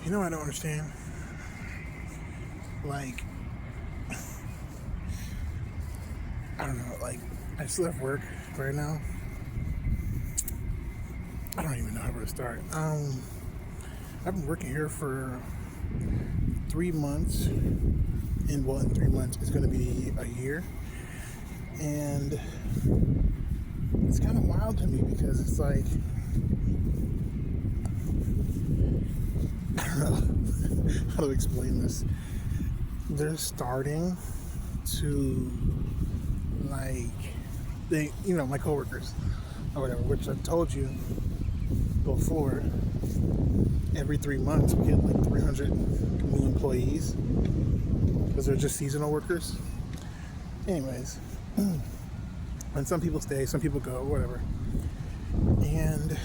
You know, I don't understand. Like, I don't know. Like, I still have work right now. I don't even know how to start. I've been working here for 3 months, and well, in 3 months it's going to be a year, and it's kind of wild to me because it's like I don't know how to explain this. They're starting to like my coworkers or whatever, which I've told you before. Every 3 months we get like 300 new employees because they're just seasonal workers. Anyways, and some people stay, some people go, whatever. And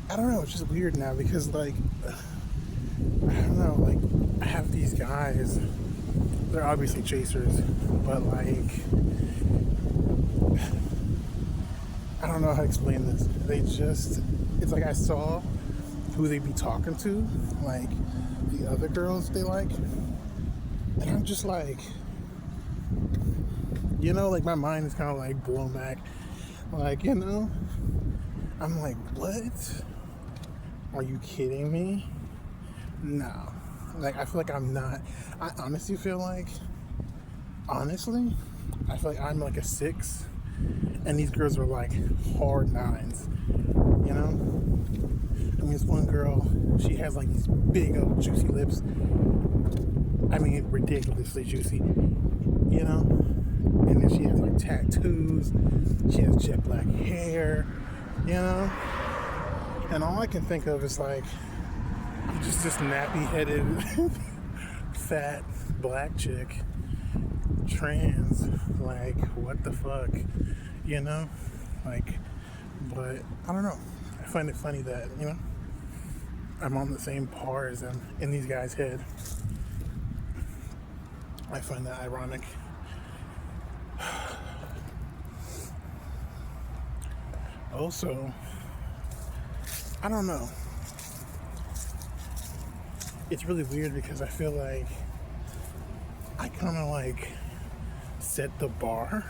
I don't know, it's just weird now because like I don't know, like I have these guys. They're obviously chasers, but like I don't know how to explain this. It's like I saw who they be talking to, like the other girls they like, and I'm just like, like my mind is kind of like blown back. Like, I'm like, what? Are you kidding me? No. Like, I feel like I'm not. Honestly, I feel like I'm like a 6, and these girls are like hard 9s, you know? I mean, this one girl, she has like these big old juicy lips. I mean, ridiculously juicy, you know? And then she has like tattoos, she has jet black hair, you know? And all I can think of is like, just this nappy headed, fat, black chick, trans, like, what the fuck, you know? Like, but I don't know. I find it funny that, I'm on the same par as them in these guys' head. I find that ironic. Also, I don't know. It's really weird because I feel like I kind of like set the bar,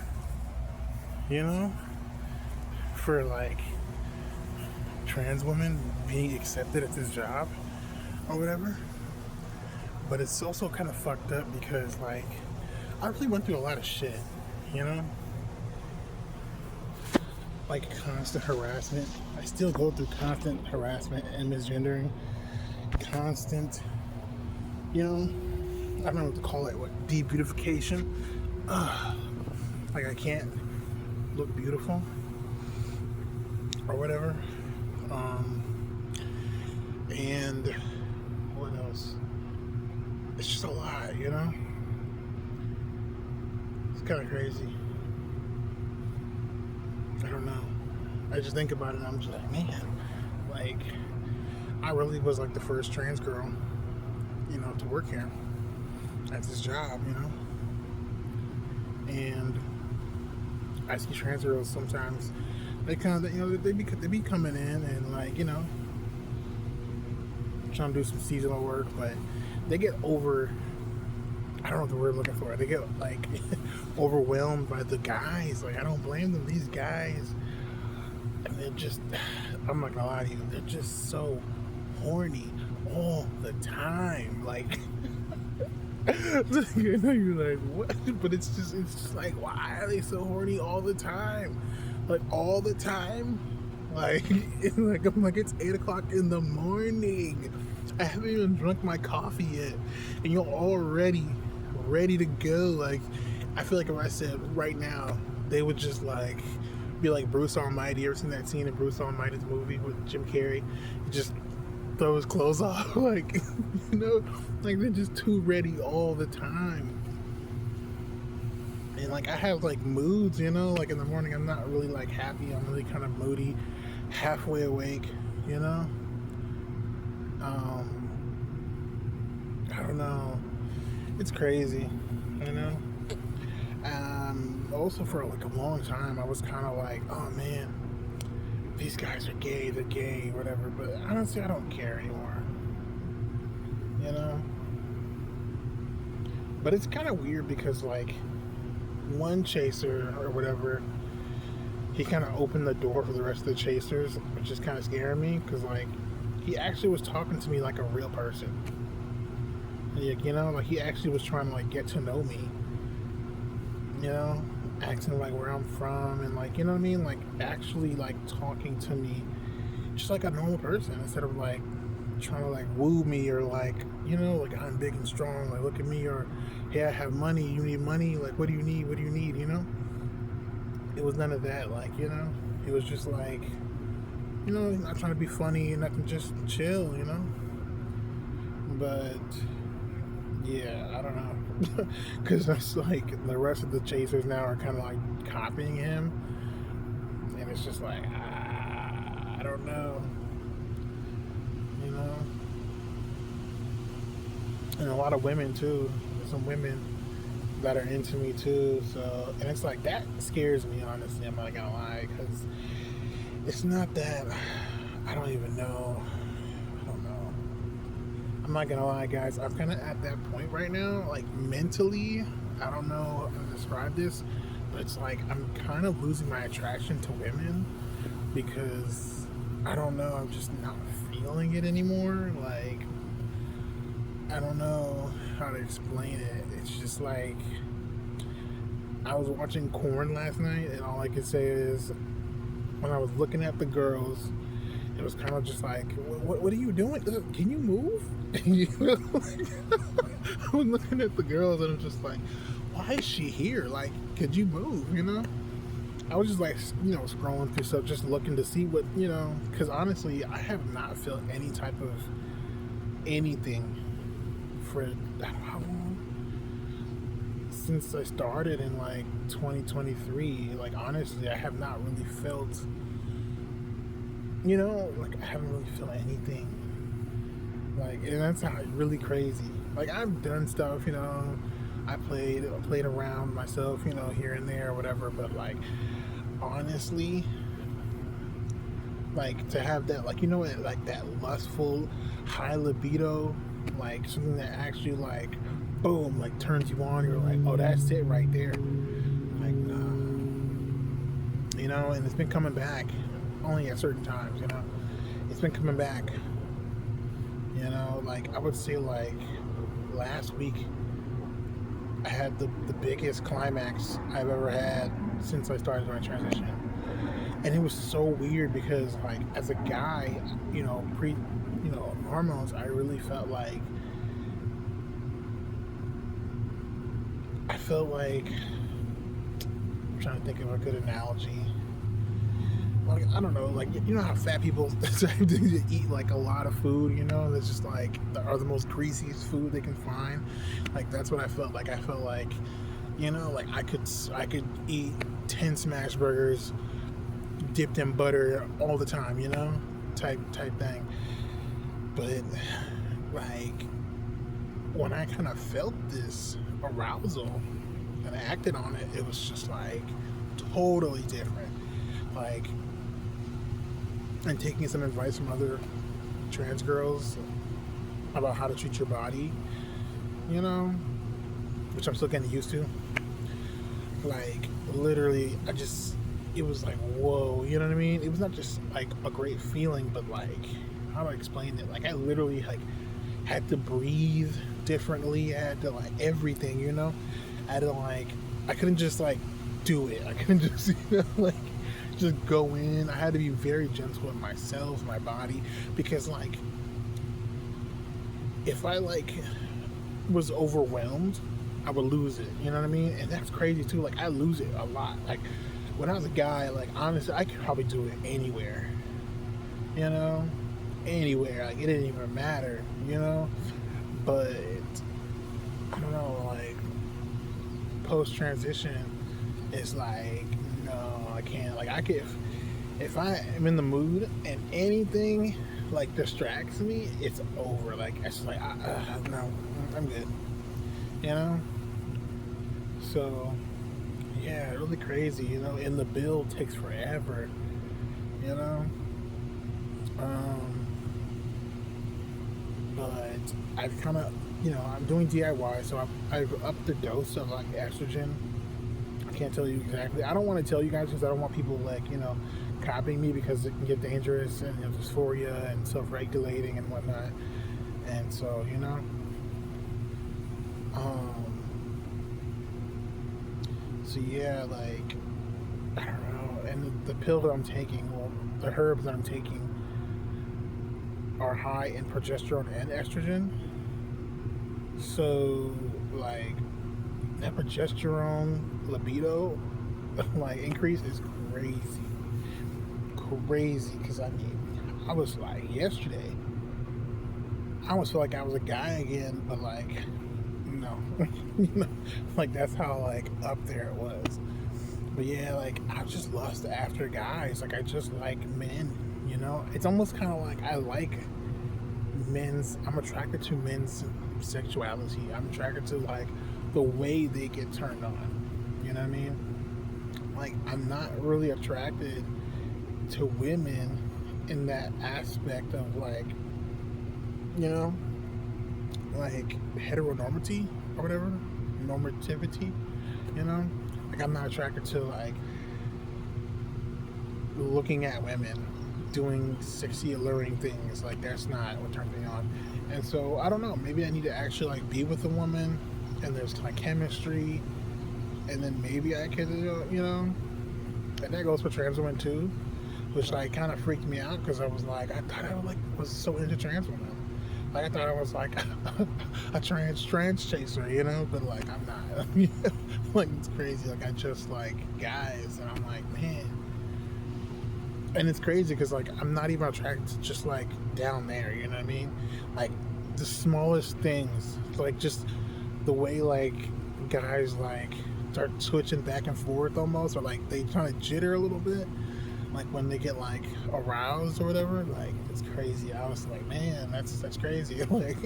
for like trans women being accepted at this job or whatever. But it's also kind of fucked up because like I really went through a lot of shit, like constant harassment. I still go through constant harassment and misgendering. Constant, I don't know what to call it, de-beautification. Like I can't look beautiful or whatever. And what else? It's just a lot, It's kind of crazy. I don't know. I just think about it and I'm just like, man, like, I really was like the first trans girl, to work here at this job, And I see trans girls sometimes. They kind of, they be coming in and like, trying to do some seasonal work, but they get I don't know what the word I'm looking for. They get like overwhelmed by the guys. Like I don't blame them. These guys, and they're just, I'm not gonna lie to you, they're just so horny all the time. Like, you're like, what? But it's just like, why are they so horny all the time? Like all the time. Like, I'm like, it's 8:00 in the morning. I haven't even drunk my coffee yet, and you're already ready to go. Like, I feel like if I said right now, they would just like be like Bruce Almighty. You ever seen that scene in Bruce Almighty's movie with Jim Carrey? He just throw his clothes off, like, like they're just too ready all the time. And like I have like moods, like in the morning I'm not really like happy. I'm really kind of moody, halfway awake, I don't know. It's crazy, Also for like a long time I was kind of like, oh man, these guys are gay, they're gay, whatever. But honestly, I don't care anymore. you know. But it's kind of weird because like one chaser or whatever, he kind of opened the door for the rest of the chasers, which is kind of scaring me because like he actually was talking to me like a real person. Like, you know, like he actually was trying to like get to know me. You know, asking like where I'm from and like, you know what I mean, like actually like talking to me just like a normal person instead of like trying to like woo me or like, you know, like I'm big and strong, like look at me, or hey, I have money, you need money, like what do you need, you know. It was none of that, like, you know. It was just like, you know, not trying to be funny and nothing, just chill, you know. But yeah, I don't know, because it's like the rest of the chasers now are kind of like copying him, and it's just like I don't know, you know. And a lot of women too. There's some women that are into me too. So, and it's like that scares me, honestly. I'm not gonna lie, because it's not that I don't even know. I don't know. I'm not gonna lie, guys. I'm kind of at that point right now, like mentally. I don't know how to describe this, but it's like I'm kind of losing my attraction to women because I don't know. I'm just not feeling it anymore. Like I don't know how to explain it. It's just like I was watching Corn last night, and all I could say is when I was looking at the girls, it was kind of just like, what are you doing? Can you move? You know? I was looking at the girls, and I'm just like, why is she here? Like, could you move? You know? I was just like, you know, scrolling through stuff, just looking to see what, you know, because honestly, I have not felt any type of anything for I don't know how long since I started in like 2023. Like honestly, I have not really felt, you know, like I haven't really felt anything. Like, and that's not really crazy. Like I've done stuff, you know, I played around myself, you know, here and there or whatever. But like honestly, like to have that, like, you know, like that lustful high libido, like something that actually like boom, like turns you on. You're like, oh, that's it right there. Like, you know, and it's been coming back only at certain times. You know, it's been coming back. You know, like I would say, like last week, I had the biggest climax I've ever had since I started my transition, and it was so weird because, like, as a guy, you know, you know, hormones, I really felt like I'm trying to think of a good analogy. Like, I don't know, like, you know how fat people eat like a lot of food, you know, that's just like are the most greasiest food they can find. Like that's what I felt like. I felt like, you know, like I could eat 10 smash burgers dipped in butter all the time, you know, type thing. But like when I kind of felt this arousal and I acted on it, it was just like totally different. Like, and taking some advice from other trans girls about how to treat your body, you know, which I'm still getting used to. Like, literally, it was like, whoa, you know what I mean? It was not just like a great feeling, but like, how do I explain it? Like, I literally like had to breathe differently. I had to like everything, you know? I had to like, I couldn't just like do it. I couldn't just, you know, like, just go in. I had to be very gentle with myself, my body, because like if I like was overwhelmed, I would lose it. You know what I mean? And that's crazy too. Like I lose it a lot. Like when I was a guy, like honestly, I could probably do it anywhere. You know, anywhere. Like it didn't even matter. You know, but I don't know. Like post transition, it's like no, I can't. Like I could, if I am in the mood and anything like distracts me, it's over. Like it's like no, I'm good. You know. So yeah, really crazy. You know, and the build takes forever. You know. But but I've kind of, I'm doing DIY, so I've upped the dose of like estrogen. I can't tell you exactly. I don't want to tell you guys because I don't want people like, copying me because it can get dangerous and dysphoria and self-regulating and whatnot. And so, so yeah, like, I don't know. And the pill that I'm taking, well, the herbs that I'm taking are high in progesterone and estrogen. So, like, that progesterone libido, like, increase is crazy. Crazy. Because, I was like, yesterday, I almost feel like I was a guy again, but, like, no. Like, that's how, like, up there it was. But yeah, like, I just lust after guys. Like, I just like men, It's almost kind of like I like I'm attracted to men's sexuality. I'm attracted to, like, the way they get turned on. You know what I mean? Like, I'm not really attracted to women in that aspect of, like, like heteronormity or whatever, normativity, like, I'm not attracted to, like, looking at women doing sexy, alluring things. Like, that's not what turns me on. And so, I don't know, maybe I need to actually, like, be with a woman and there's, like, chemistry, and then maybe I could, and that goes for trans women too, which, like, kind of freaked me out because I was like, I thought I, like, was so into trans women. Like, I thought I was, like, a trans chaser, but, like, I'm not. Like, it's crazy. Like, I just like guys, and I'm like, man. And it's crazy because, like, I'm not even attracted to just, like, down there, you know what I mean? Like, the smallest things, like, just the way, like, guys, like, start switching back and forth almost, or, like, they trying to jitter a little bit, like, when they get, like, aroused or whatever. Like, it's crazy. I was like, man, that's crazy. Like,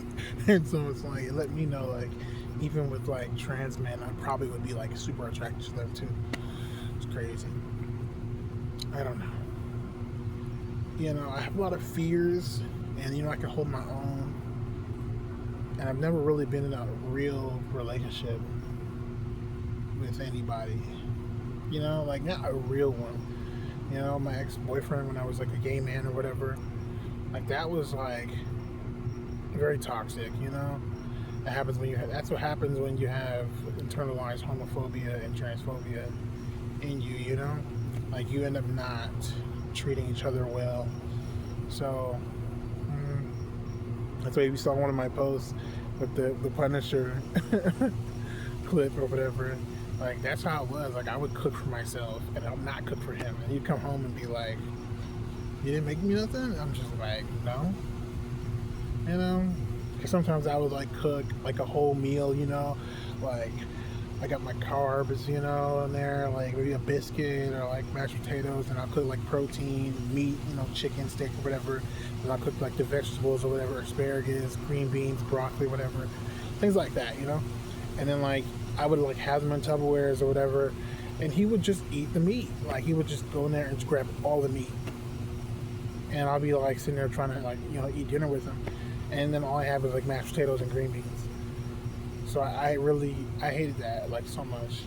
and so it's like, it let me know, like, even with, like, trans men, I probably would be, like, super attracted to them too. It's crazy. I don't know. I have a lot of fears, and, I can hold my own. And I've never really been in a real relationship with anybody. Like, not a real one. My ex-boyfriend, when I was, like, a gay man or whatever, like, that was, like, very toxic, That happens when that's what happens when you have internalized homophobia and transphobia in you, Like, you end up not treating each other well. So, that's why you saw one of my posts with the Punisher clip or whatever. Like, that's how it was. Like, I would cook for myself, and I'll not cook for him. And he'd come home and be like, you didn't make me nothing? And I'm just like, no. Because sometimes I would, like, cook, like, a whole meal, Like, I got my carbs, in there, like, maybe a biscuit or, like, mashed potatoes. And I'll cook, like, protein, meat, chicken, steak, or whatever. And I'll cook, like, the vegetables or whatever, asparagus, green beans, broccoli, whatever. Things like that, And then, like, I would, like, have them in Tupperwares or whatever, and he would just eat the meat. Like, he would just go in there and just grab all the meat. And I'll be, like, sitting there trying to, like, eat dinner with him. And then all I have is, like, mashed potatoes and green beans. So I hated that, like, so much.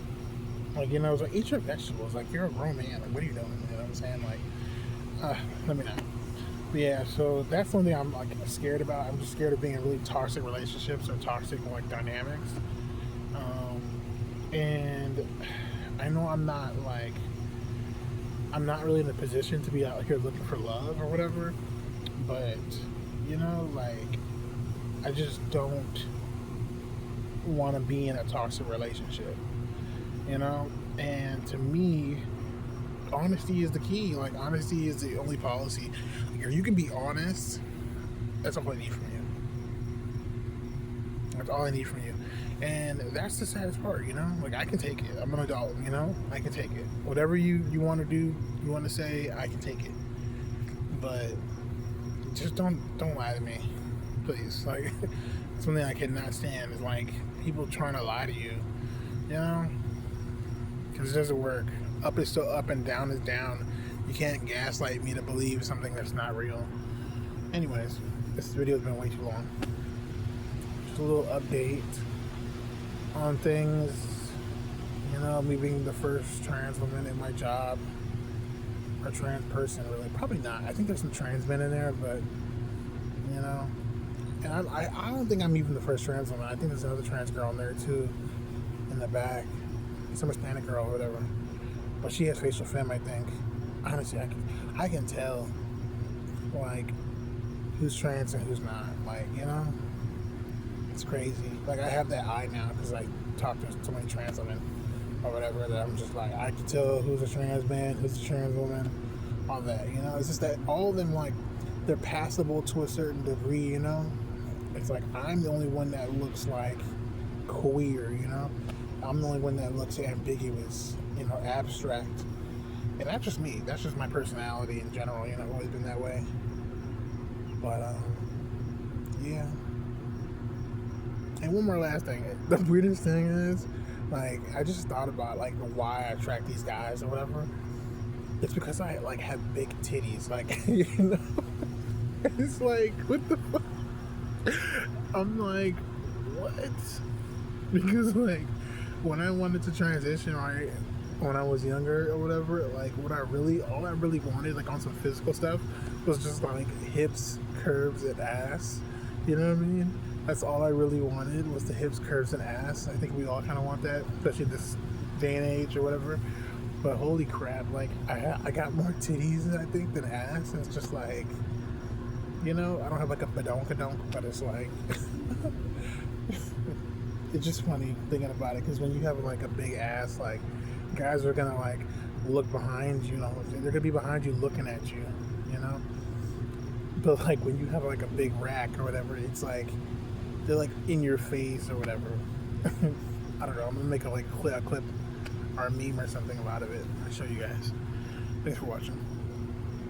Like, it's like, eat your vegetables. Like, you're a grown man. Like, what are you doing? You know what I'm saying? Like, let me not. But yeah, so that's something I'm, like, scared about. I'm just scared of being in really toxic relationships or toxic, like, dynamics. And I know I'm not really in a position to be out here looking for love or whatever, but, like, I just don't want to be in a toxic relationship, and to me, honesty is the key. Like, honesty is the only policy. Like, if you can be honest, that's all I need from you. That's all I need from you. And that's the saddest part, Like, I can take it. I'm an adult, I can take it. Whatever you want to do, you want to say, I can take it. But just don't lie to me, please. Like, something I cannot stand is, like, people trying to lie to you, Because it doesn't work. Up is still up and down is down. You can't gaslight me to believe something that's not real. Anyways, This video's been way too long. Just a little update on things. You know, me being the first trans woman in my job, or trans person, really. Probably not. I think there's some trans men in there, but, you know. And I don't think I'm even the first trans woman. I think there's another trans girl in there, too, in the back. Some Hispanic girl or whatever. But she has facial femme, I think. Honestly, I can tell, like, who's trans and who's not. Like, you know? It's crazy. Like, I have that eye now because I talk to so many trans women or whatever that I'm just like, I can tell who's a trans man, who's a trans woman, all that, you know? It's just that all of them, like, they're passable to a certain degree, you know? It's like, I'm the only one that looks like queer, you know? I'm the only one that looks ambiguous, you know, abstract. And that's just me. That's just my personality in general, you know? I've always been that way. But, yeah. And one more last thing. The weirdest thing is, like, I just thought about, like, why I attract these guys or whatever. It's because I, like, have big titties. Like, you know? It's like, what the fuck? I'm like, what? Because, like, when I wanted to transition, right, when I was younger or whatever, like, all I really wanted, like, on some physical stuff was just, like, hips, curves, and ass. You know what I mean? That's all I really wanted was the hips, curves, and ass. I think we all kind of want that, especially this day and age or whatever. But holy crap, like, I got more titties, I think, than ass. And it's just like, you know, I don't have like a badonkadonk, but it's like, it's just funny thinking about it. Because when you have like a big ass, like, guys are gonna like look behind you, know, they're gonna be behind you looking at you, you know. But like when you have like a big rack or whatever, it's like they're like in your face or whatever. I don't know. I'm gonna make a clip or a meme or something about it. I'll show you guys. Thanks for watching.